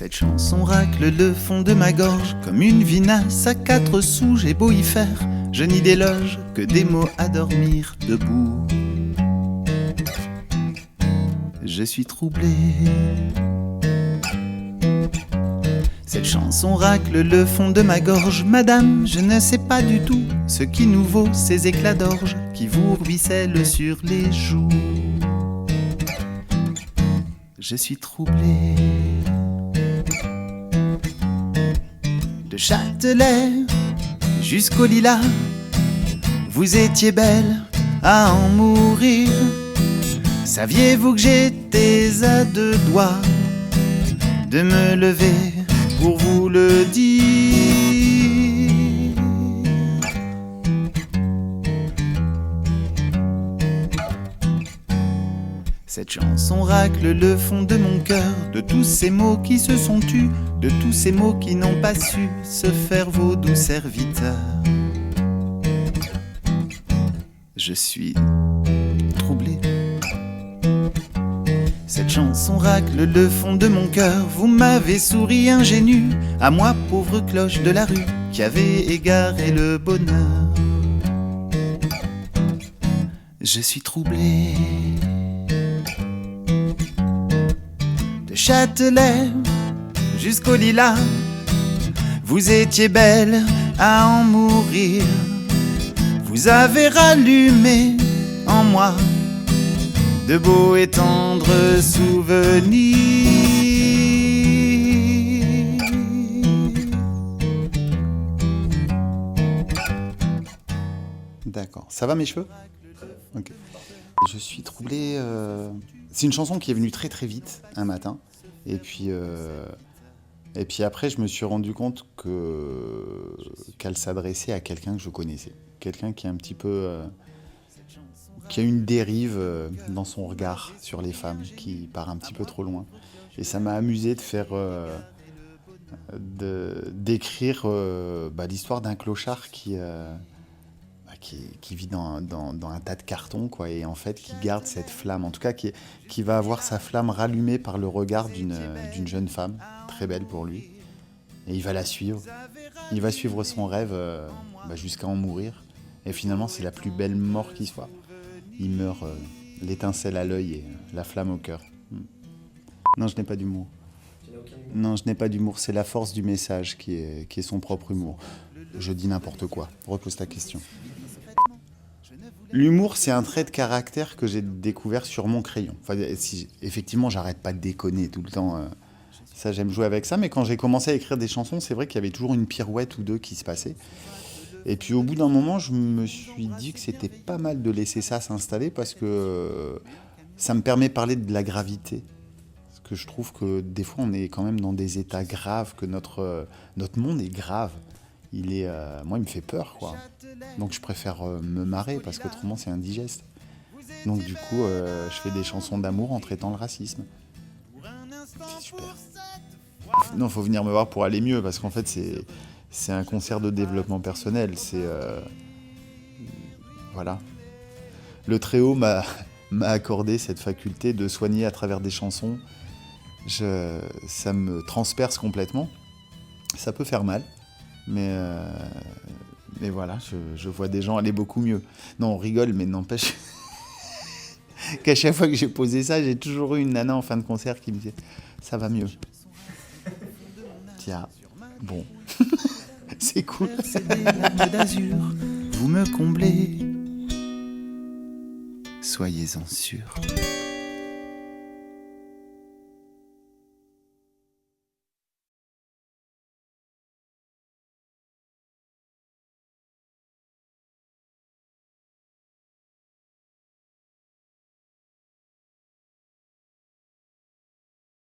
Cette chanson racle le fond de ma gorge comme une vinasse à 4 sous, j'ai beau y faire, je n'y déloge que des mots à dormir debout. Je suis troublé. Cette chanson racle le fond de ma gorge. Madame, je ne sais pas du tout ce qui nous vaut ces éclats d'orge qui vous ruissellent sur les joues. Je suis troublé. De Châtelet jusqu'au lilas, vous étiez belle à en mourir. Saviez-vous que j'étais à 2 doigts de me lever pour vous le dire? Cette chanson racle le fond de mon cœur, de tous ces mots qui se sont tus, de tous ces mots qui n'ont pas su se faire vos doux serviteurs. Je suis troublé. Cette chanson racle le fond de mon cœur. Vous m'avez souri ingénu, à moi pauvre cloche de la rue qui avait égaré le bonheur. Je suis troublé. De Châtelet jusqu'au lilas, vous étiez belle à en mourir. Vous avez rallumé en moi de beaux et tendres souvenirs. D'accord. Ça va mes cheveux ? Ok. Je suis troublé. C'est une chanson qui est venue très très vite un matin. Et puis après, je me suis rendu compte qu'elle s'adressait à quelqu'un que je connaissais. Quelqu'un qui est un petit peu... qui a une dérive dans son regard sur les femmes, qui part un petit peu trop loin. Et ça m'a amusé de faire... d'écrire l'histoire d'un clochard qui vit dans un tas de cartons, quoi, et en fait qui garde cette flamme, en tout cas qui va avoir sa flamme rallumée par le regard d'une jeune femme, très belle pour lui, et il va la suivre. Il va suivre son rêve jusqu'à en mourir, et finalement c'est la plus belle mort qui soit. Il meurt l'étincelle à l'œil et la flamme au cœur. Non, je n'ai pas d'humour. Non, je n'ai pas d'humour, c'est la force du message qui est son propre humour. Je dis n'importe quoi, repose ta question. L'humour, c'est un trait de caractère que j'ai découvert sur mon crayon. Enfin, effectivement, j'arrête pas de déconner tout le temps. Ça, j'aime jouer avec ça. Mais quand j'ai commencé à écrire des chansons, c'est vrai qu'il y avait toujours une pirouette ou deux qui se passait. Et puis au bout d'un moment, je me suis dit que c'était pas mal de laisser ça s'installer parce que ça me permet de parler de la gravité. Parce que je trouve que des fois, on est quand même dans des états graves, que notre monde est grave. Moi, il me fait peur, quoi. Donc je préfère me marrer parce qu'autrement c'est indigeste. Donc du coup, je fais des chansons d'amour en traitant le racisme. C'est super. Non, faut venir me voir pour aller mieux parce qu'en fait c'est un concert de développement personnel. Voilà. Le Très-Haut m'a accordé cette faculté de soigner à travers des chansons. Ça me transperce complètement. Ça peut faire mal. Mais voilà, je vois des gens aller beaucoup mieux. Non, on rigole, mais n'empêche qu'à chaque fois que j'ai posé ça, j'ai toujours eu une nana en fin de concert qui me disait « ça va mieux ». Tiens, bon, c'est cool. Vous me comblez, soyez-en sûrs.